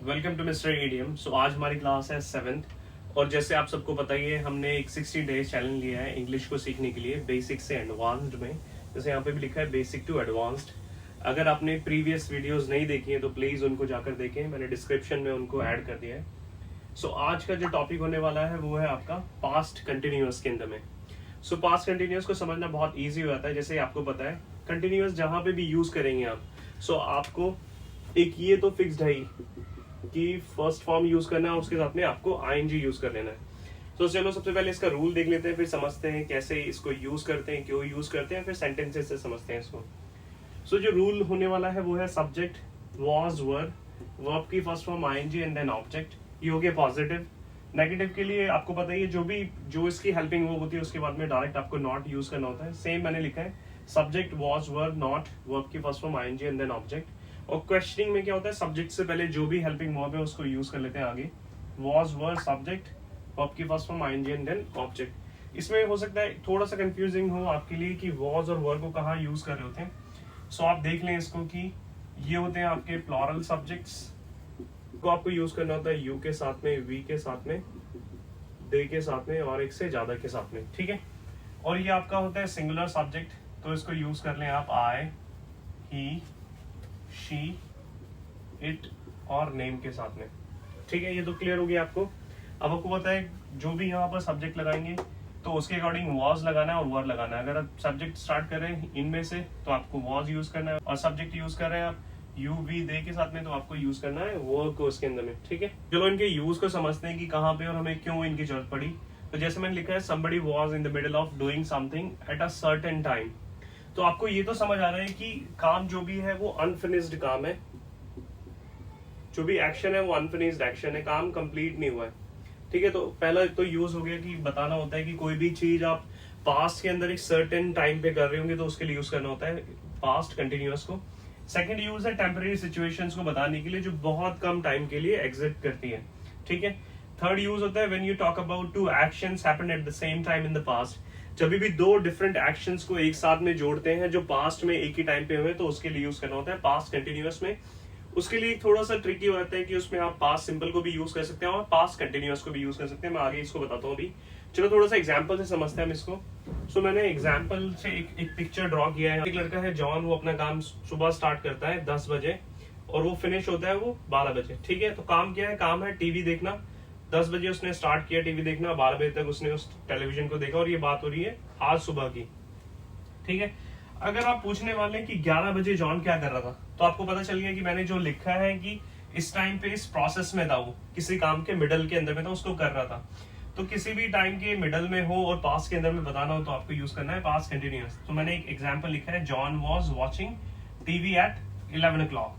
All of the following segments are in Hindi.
Welcome to mister EDM. So आज हमारी क्लास है 7th और जैसे आप सबको पता ही है हमने एक 60 डेज चैलेंज लिया है इंग्लिश को सीखने के लिए बेसिक से एडवांस्ड में। जैसे यहाँ पे भी लिखा है बेसिक टू एडवांस्ड। अगर आपने प्रीवियस वीडियोस नहीं देखी है तो प्लीज उनको जाकर देखें, मैंने डिस्क्रिप्शन में उनको ऐड कर दिया है। सो आज का जो टॉपिक होने वाला है वो है आपका पास्ट कंटिन्यूअस के अंदर में। सो पास्ट कंटिन्यूअस को समझना बहुत ईजी हो जाता है। जैसे आपको पता है कंटिन्यूअस जहां पे भी यूज करेंगे आप, सो आपको एक ये तो फिक्स्ड है ही कि फर्स्ट फॉर्म यूज करना है, उसके साथ में आपको आईएनजी यूज कर लेना है। तो चलो सबसे पहले इसका रूल देख लेते हैं, फिर समझते हैं कैसे इसको यूज करते हैं, क्यों यूज करते हैं, फिर सेंटेंसेस से समझते हैं इसको। सो जो रूल होने वाला है वो है सब्जेक्ट वॉज वर, वर्ब की first form ING and then object. ये हो गया पॉजिटिव। नेगेटिव के लिए आपको पता ही है जो इसकी हेल्पिंग वर्ब होती है उसके बाद में डायरेक्ट आपको नॉट यूज करना होता है। सेम मैंने लिखा है subject was were not, verb की first form ING and then object. और क्वेश्चनिंग में क्या होता है सब्जेक्ट से पहले जो भी हेल्पिंग वर्ब है उसको यूज कर लेते हैं आगे। वॉज वर सब्जेक्ट, वर्ब की first form ING and then object. इसमें हो सकता है थोड़ा सा कंफ्यूजिंग हो आपके लिए कि वॉज और वर को कहाँ यूज कर रहे होते हैं। सो आप देख लें इसको कि ये होते हैं आपके प्लॉरल सब्जेक्ट्स को आपको यूज करना होता है यू के साथ में, वी के साथ में, दे के साथ में और एक से ज्यादा के साथ में, ठीक है। और ये आपका होता है सिंगुलर सब्जेक्ट, तो इसको यूज कर लें आप आई, ही, शी, इट और नेम के साथ में, ठीक है। ये तो क्लियर हो गया आपको। अब आपको पता है जो भी यहाँ पर सब्जेक्ट लगाएंगे तो उसके अकॉर्डिंग वॉज लगाना है और वर लगाना है। अगर आप सब्जेक्ट स्टार्ट कर रहे हैं इनमें से तो आपको वॉज यूज करना है, और सब्जेक्ट यूज कर रहे हैं आप यू वी दे के साथ में तो आपको यूज करना है वर्ब को उसके अंदर में, ठीक है। चलो इनके यूज को समझते हैं कि कहाँ पे और हमें क्यों इनकी जरूरत पड़ी। तो जैसे मैंने लिखा है somebody was in the middle of doing something at a certain time, तो आपको ये तो समझ आ रहा है कि काम जो भी है वो अनफिनिश्ड काम है, जो भी एक्शन है वो अनफिनिश्ड एक्शन है, काम कंप्लीट नहीं हुआ है, ठीक है। तो पहला तो यूज हो गया कि बताना होता है कि कोई भी चीज आप पास्ट के अंदर एक सर्टेन टाइम पे कर रहे होंगे तो उसके लिए यूज करना होता है पास्ट कंटिन्यूअस को। सेकंड यूज है टेम्परेरी सिचुएशंस को बताने के लिए जो बहुत कम टाइम के लिए एग्जिस्ट करती है, ठीक है। थर्ड यूज होता है when you talk about two actions happened at the same time in the past. जब भी दो डिफरेंट एक्शंस को एक साथ में जोड़ते हैं जो पास्ट में एक ही टाइम पे हुए तो उसके लिए यूज करना होता है पास्ट कंटिन्यूअस में। उसके लिए थोड़ा सा ट्रिकी हो जाता है कि उसमें आप पास्ट सिंपल को भी यूज कर सकते हैं और पास्ट कंटिन्यूअस को भी यूज कर सकते हैं। मैं आगे इसको बताता हूँ अभी। चलो थोड़ा सा एग्जांपल से समझते हैं हम इसको। सो मैंने एग्जांपल से एक पिक्चर ड्रॉ किया है। एक लड़का है जॉन, वो अपना काम सुबह स्टार्ट करता है 10 बजे और वो फिनिश होता है वो 12 बजे, ठीक है। तो काम क्या है, काम है टीवी देखना। 10 बजे उसने स्टार्ट किया टीवी देखना, 12 बजे तक उसने उस टेलीविजन को देखा, और ये बात हो रही है आज सुबह की, ठीक है। अगर आप पूछने वाले कि 11 बजे जॉन क्या कर रहा था, तो आपको पता चल गया कि मैंने जो लिखा है कि इस टाइम पे इस प्रोसेस में था, वो किसी काम के मिडल के अंदर में था, उसको कर रहा था। तो किसी भी टाइम के मिडल में हो और पास्ट के अंदर में बताना हो तो आपको यूज करना है पास्ट कंटिन्यूअस। तो मैंने एक एग्जांपल लिखा है John was watching TV at 11 o'clock।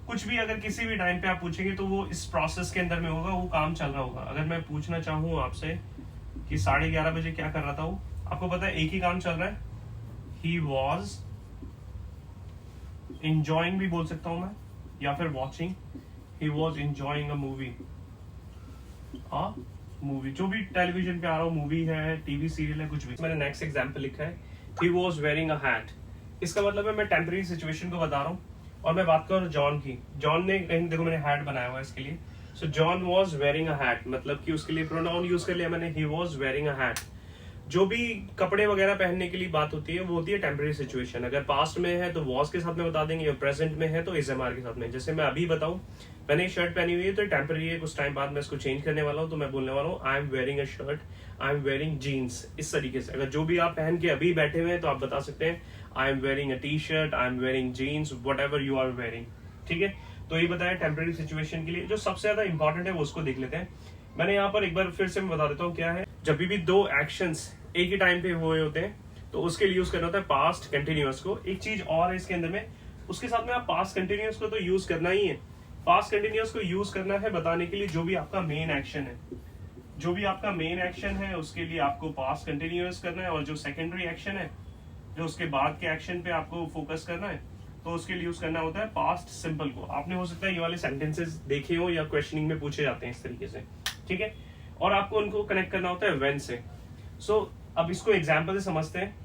कुछ भी अगर किसी भी टाइम पे आप पूछेंगे तो वो इस प्रोसेस के अंदर में होगा, वो काम चल रहा होगा। अगर मैं पूछना चाहूँ आपसे कि 11:30 बजे क्या कर रहा था वो, आपको पता है एक ही काम चल रहा है, ही वॉज enjoying भी बोल सकता हूं मैं, या फिर watching, he was enjoying a movie, movie जो भी टेलीविजन पे आ रहा हो, मूवी है, टीवी सीरियल है, कुछ भी। मैंने नेक्स्ट एग्जांपल लिखा है he was wearing a hat। इसका मतलब है मैं टेम्परेरी सिचुएशन को बता रहा हूँ और मैं बात कर रहा हूँ जॉन की। जॉन ने, देखो मैंने हैट बनाया हुआ है इसके लिए। सो John was wearing a hat, मतलब कि उसके लिए प्रोनाउन यूज कर लिया मैंने, he was wearing a hat. जो भी कपड़े वगैरह पहनने के लिए बात होती है वो होती है टेम्परेरी सिचुएशन। अगर पास्ट में है तो वॉज के साथ में बता देंगे, और प्रेजेंट में है तो इज एम आर के साथ में। जैसे मैं अभी बताऊं मैंने एक शर्ट पहनी हुई है तो टेम्परेरी है, कुछ टाइम बाद मैं इसको चेंज करने वाला हूँ तो मैं बोलने वाला हूँ I am wearing a shirt, I am wearing jeans. इस तरीके से अगर जो भी आप पहन के अभी बैठे हुए हैं तो आप बता सकते हैं I am wearing a T shirt, I am wearing jeans, whatever you are wearing, ठीक है। तो ये बताया टेम्परेरी सिचुएशन के लिए। जो सबसे ज्यादा इंपॉर्टेंट है वो उसको देख लेते हैं। मैंने यहाँ पर एक बार फिर से मैं बता देता हूँ क्या है। जब भी दो एक्शंस एक ही टाइम पे हुए होते हैं तो उसके लिए यूज करना होता है पास्ट कंटिन्यूअस को। एक चीज और है इसके अंदर में, उसके साथ में आप पास्ट कंटिन्यूअस को तो यूज करना ही है। पास्ट कंटिन्यूअस को यूज करना है बताने के लिए जो भी आपका मेन एक्शन है, जो भी आपका मेन एक्शन है उसके लिए आपको पास्ट कंटिन्यूअस करना है, और जो सेकेंडरी एक्शन है जो उसके बाद के एक्शन पे आपको फोकस करना है तो उसके लिए यूज करना होता है पास्ट सिंपल को। आपने हो सकता है ये वाले सेंटेंसेस देखे हो या क्वेश्चनिंग में पूछे जाते हैं इस तरीके से, ठीक है। और आपको उनको कनेक्ट करना होता है व्हेन से। सो अब इसको एग्जाम्पल से समझते हैं।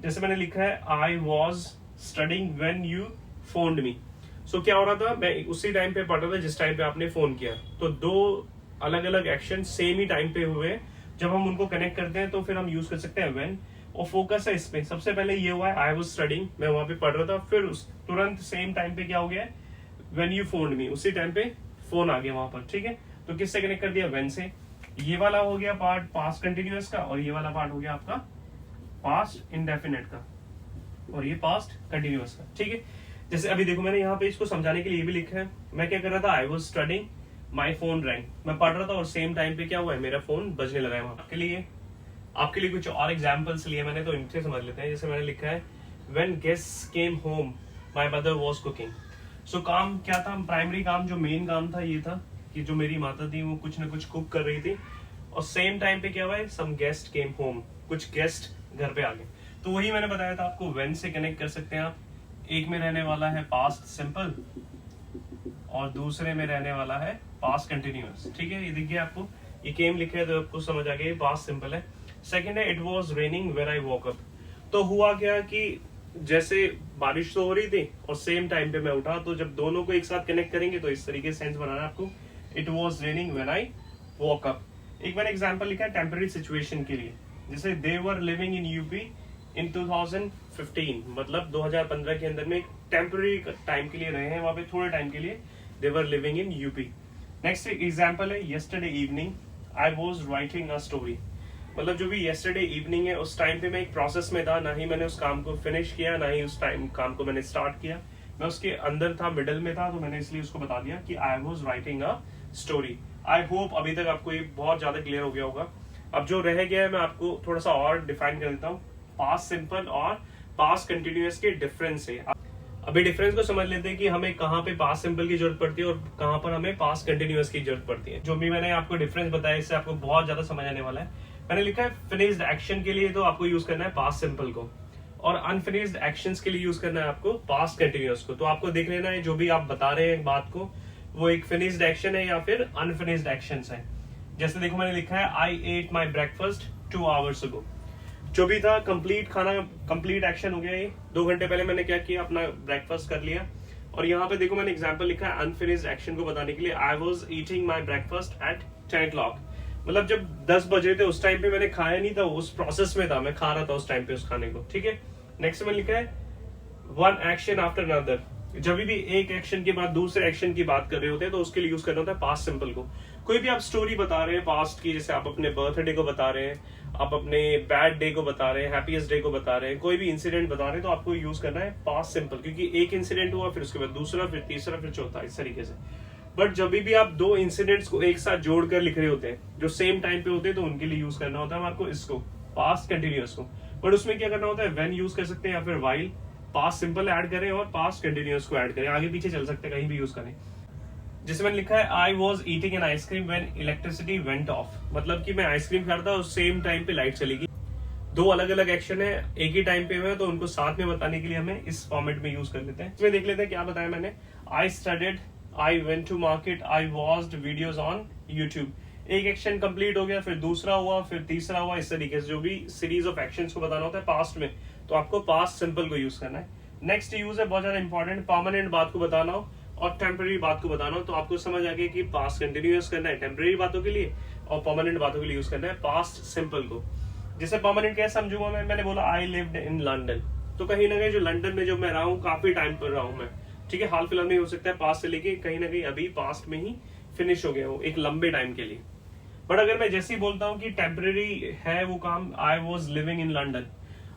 जैसे मैंने लिखा है I was studying when you phoned me, so क्या हो रहा था, मैं उसी टाइम पे पढ़ रहा था जिस टाइम पे आपने फोन किया। तो दो अलग अलग एक्शन सेम ही टाइम पे हुए, जब हम उनको कनेक्ट करते हैं तो फिर हम यूज कर सकते हैं व्हेन। और फोकस है इसमें, सबसे पहले ये हुआ है आई वाज स्टडीइंग, मैं वहां पे पढ़ रहा था, फिर तुरंत सेम टाइम पे क्या हो गया है, व्हेन यू फोन्ड मी, उसी टाइम पे फोन आ गया वहां पर, ठीक है। तो किससे कनेक्ट कर दिया, व्हेन से। ये वाला हो गया पार्ट पास्ट कंटिन्यूअस का, और ये वाला पार्ट हो गया आपका पास्ट इंडेफिनिट का, और ये पास्ट कंटिन्यूअस का, ठीक है। जैसे अभी देखो मैंने यहाँ पे इसको समझाने के लिए भी लिखा है, मैं क्या कर रहा था, I was studying, my phone wrong, मैं पढ़ रहा था और सेम टाइम पे क्या हुआ है, मेरा फोन बजने लगा है। आपके लिए कुछ और एग्जांपल्स लिए मैंने, तो इनसे समझ लेते हैं। जैसे मैंने लिखा है when guests came home my mother was cooking. So काम क्या था, प्राइमरी काम जो मेन काम था ये था कि जो मेरी माता थी वो कुछ ना कुछ कुक कर रही थी, और सेम टाइम पे क्या हुआ है, सम गेस्ट केम होम, कुछ गेस्ट घर पे आ गए। तो वही मैंने बताया था आपको, व्हेन से कनेक्ट कर सकते हैं आप। एक में रहने वाला है पास्ट सिंपल और दूसरे में रहने वाला है पास्ट कंटिन्यूअस, ठीक है। ये देखिए आपको ये केम लिखा है तो आपको समझ आ गया पास्ट सिंपल है। सेकंड है it was raining when I woke up. तो हुआ क्या कि जैसे बारिश तो हो रही थी और सेम टाइम पे मैं उठा, तो जब दोनों को एक साथ कनेक्ट करेंगे तो इस तरीके से सेंस बनाना है आपको, it was raining when I woke up. एक मैंने एग्जांपल लिखा है टेम्पररी सिचुएशन के लिए, जैसे दे were living in UP in 2015, मतलब 2015 के अंदर में एक टेम्पररी टाइम के लिए रहे हैं वहां पे, थोड़े टाइम के लिए they were living in UP. Next example है yesterday evening I was writing a story, मतलब जो भी यस्टरडे इवनिंग है उस टाइम पे मैं एक प्रोसेस में था, ना ही मैंने उस काम को फिनिश किया, ना ही उस टाइम काम को मैंने स्टार्ट किया, मैं उसके अंदर था, मिडल में था, तो मैंने इसलिए उसको बता दिया कि आई was writing a story. I hope अभी तक आपको ये बहुत ज्यादा क्लियर हो गया होगा। अब जो रह गया है मैं आपको थोड़ा सा और डिफाइन कर देता हूँ, पास्ट सिंपल और पास्ट कंटिन्यूअस के डिफरेंस है। अभी डिफरेंस को समझ लेते हैं कि हमें कहाँ पे पास्ट सिंपल की जरूरत पड़ती है और कहाँ पर हमें पास्ट कंटिन्यूअस की जरूरत पड़ती है। जो भी मैंने आपको डिफरेंस बताया इससे आपको बहुत ज्यादा समझ आने वाला है। मैंने लिखा है फिनिश्ड एक्शन के लिए तो आपको यूज करना है पास्ट सिंपल को, और अनफिनिश्ड एक्शंस के लिए यूज करना है आपको पास्ट कंटिन्यूअस को। तो आपको देख लेना है जो भी आप बता रहे हैं बात को, वो एक फिनिश्ड एक्शन है या फिर अनफिनिश्ड एक्शंस है। जैसे देखो मैंने लिखा है I ate my breakfast 2 hours ago, जो भी था कंप्लीट खाना, कंप्लीट एक्शन हो गया ये। 2 घंटे पहले मैंने क्या किया, अपना ब्रेकफास्ट कर लिया। और यहाँ पे देखो मैंने एग्जांपल लिखा है अनफिनिश्ड एक्शन को बताने के लिए, I was eating my breakfast at 10 o'clock, मतलब जब 10 बजे थे उस टाइम पे मैंने खाया नहीं था, उस प्रोसेस में था, मैं खा रहा था उस टाइम पे उस खाने को, ठीक है। नेक्स्ट में लिखा है वन एक्शन आफ्टर अनदर, जब भी एक एक्शन के बाद दूसरे एक्शन की बात कर रहे होते हैं तो उसके लिए यूज करना होता है पास्ट सिंपल को। कोई भी आप स्टोरी बता रहे हैं पास्ट की, जैसे आप अपने बर्थडे को बता रहे हैं, आप अपने बैड डे को बता रहे हैं, हैप्पीएस्ट डे को बता रहे हैं, कोई भी इंसिडेंट बता रहे हैं, तो आपको यूज करना है पास्ट सिंपल, क्योंकि एक इंसिडेंट हुआ फिर उसके बाद दूसरा, फिर तीसरा, फिर चौथा, इस तरीके से। बट जब भी आप 2 इंसिडेंट्स को एक साथ जोड़कर लिख रहे होते हैं जो सेम टाइम पे होते हैं, तो उनके लिए यूज करना होता है आपको इसको, पास्ट कंटिन्यूअस को। बट उसमें क्या करना होता है, व्हेन यूज कर सकते हैं या फिर व्हाइल, पास्ट सिंपल ऐड करें और पास्ट कंटिन्यूअस को ऐड करें, आगे पीछे चल सकते हैं, कहीं भी यूज करें। जिसमें मैंने लिखा है I was eating an ice cream when electricity went of, मतलब कि मैं आइसक्रीम खा रहा था और सेम टाइम पे लाइट चली गई। 2 अलग अलग एक्शन है, एक ही टाइम पे हुए, तो उनको साथ में बताने के लिए हमें इस फॉर्मेट में यूज कर लेते हैं। इसमें देख लेते हैं क्या बताया मैंने, I studied, I went to market, I watched videos on YouTube. एक एक्शन कंप्लीट हो गया, फिर दूसरा हुआ, फिर तीसरा हुआ, इस तरीके से जो भी सीरीज ऑफ एक्शंस को बताना होता है पास्ट में, तो आपको पास्ट सिंपल को यूज करना है। नेक्स्ट यूज है बहुत ज्यादा इंपॉर्टेंट, परमानेंट बात को बताना हो और टेम्पररी बात को बताना हो, तो आपको समझ आ गया कि पास्ट कंटिन्यूअस करना है टेम्पररी बातों के लिए और परमानेंट बातों के लिए यूज करना है पास्ट सिंपल को। जैसे परमानेंट कैसे समझूंगा मैंने बोला आई लिव्ड इन लंदन, तो कहीं ना कहीं जो लंदन में जो मैं रहा हूँ काफी टाइम पर रहा हूँ मैं, ठीक है, हाल फिलहाल में हो सकता है पास्ट से लेके कहीं ना कहीं अभी पास्ट में ही फिनिश हो गया हो एक लंबे टाइम के लिए। बट अगर मैं जैसे ही बोलता हूँ कि टेम्पररी है वो काम, I was living in London,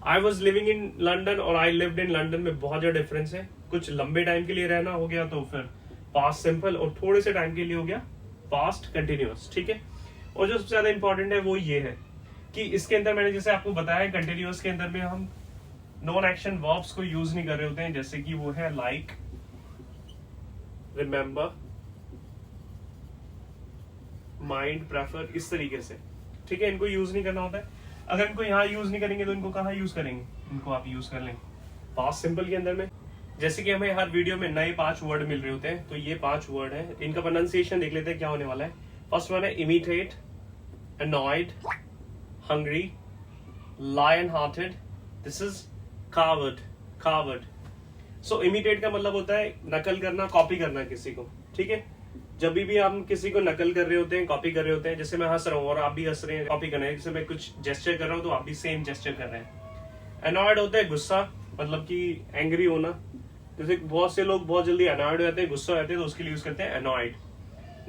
I was living in London और आई लिव्ड इन लंदन में बहुत ज्यादा डिफरेंस है। कुछ लंबे टाइम के लिए रहना हो गया तो फिर पास्ट सिंपल, और थोड़े से टाइम के लिए हो गया पास्ट कंटिन्यूअस, ठीक है। और जो सबसे ज्यादा इंपॉर्टेंट है वो ये है कि इसके अंदर मैंने जैसे आपको बताया कंटिन्यूअस के अंदर में हम नॉन एक्शन वर्ब्स को यूज नहीं कर रहे होते हैं, जैसे कि वो है लाइक, रिमेंबर, माइंड, प्रेफर, इस तरीके से, ठीक है, इनको यूज नहीं करना होता है। अगर इनको यहाँ यूज नहीं करेंगे तो इनको कहाँ यूज करेंगे, इनको आप यूज कर लें पास्ट सिंपल के अंदर में। जैसे कि हमें हर वीडियो में नए 5 वर्ड मिल रहे होते हैं, तो ये 5 वर्ड है, इनका प्रोनाउंसिएशन देख लेते हैं क्या होने वाला है। फर्स्ट वन है imitate, annoyed, hungry, lion hearted, this is coward, coward. So imitate का मतलब होता है नकल करना, कॉपी करना किसी को, ठीक है। जब भी हम किसी को नकल कर रहे होते हैं, कॉपी कर रहे होते हैं, जैसे मैं हंस रहा हूँ और आप भी हंस रहे हैं, कॉपी कर रहे हैं, जैसे मैं कुछ जेस्चर कर रहा हूँ तो आप भी सेम जेस्चर कर रहे हैं। अनॉयड होता है गुस्सा, मतलब कि एंग्री होना। जैसे बहुत से लोग बहुत जल्दी अनॉयड हो जाते हैं, गुस्सा हो जाते हैं, तो उसके लिए यूज करते हैं अनॉयड।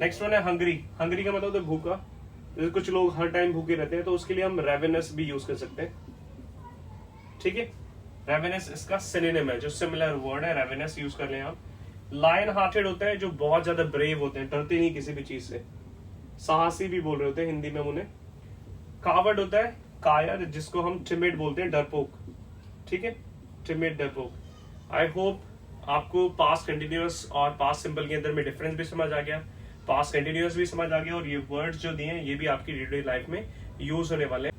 नेक्स्ट वन है हंग्री। हंग्री का मतलब होता है भूखा। जैसे कुछ लोग हर टाइम भूखे रहते हैं तो उसके लिए हम रेवेनस भी यूज कर सकते हैं, ठीक है। रेवेनस इसका सिनोनिम है, जो सिमिलर वर्ड है, रेवेनस यूज कर लें आप। लायन हार्टेड होता है जो बहुत ज्यादा ब्रेव होते हैं, डरते नहीं किसी भी चीज से, साहसी भी बोल रहे होते हैं हिंदी में हम उन्हें। कावर्ड होता है कायर, जिसको हम टिमिड बोलते हैं, डरपोक, ठीक है, टिमिड, डरपोक। आई होप आपको पास्ट कंटिन्यूअस और पास्ट सिंपल के अंदर में डिफरेंस भी समझ आ गया, पास्ट कंटिन्यूअस भी समझ आ गया, और ये वर्ड्स जो दिए हैं ये भी आपकी डे टू डे लाइफ में यूज होने वाले हैं।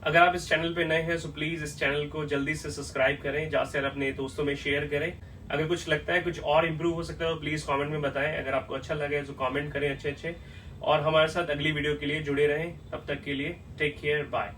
अगर आप इस चैनल पे नए हैं तो प्लीज इस चैनल को जल्दी से सब्सक्राइब करें, ज्यादा से अपने दोस्तों में शेयर करें। अगर कुछ लगता है कुछ और इम्प्रूव हो सकता है तो प्लीज कमेंट में बताएं। अगर आपको अच्छा लगे तो कमेंट करें अच्छे अच्छे, और हमारे साथ अगली वीडियो के लिए जुड़े रहें। तब तक के लिए टेक केयर, बाय।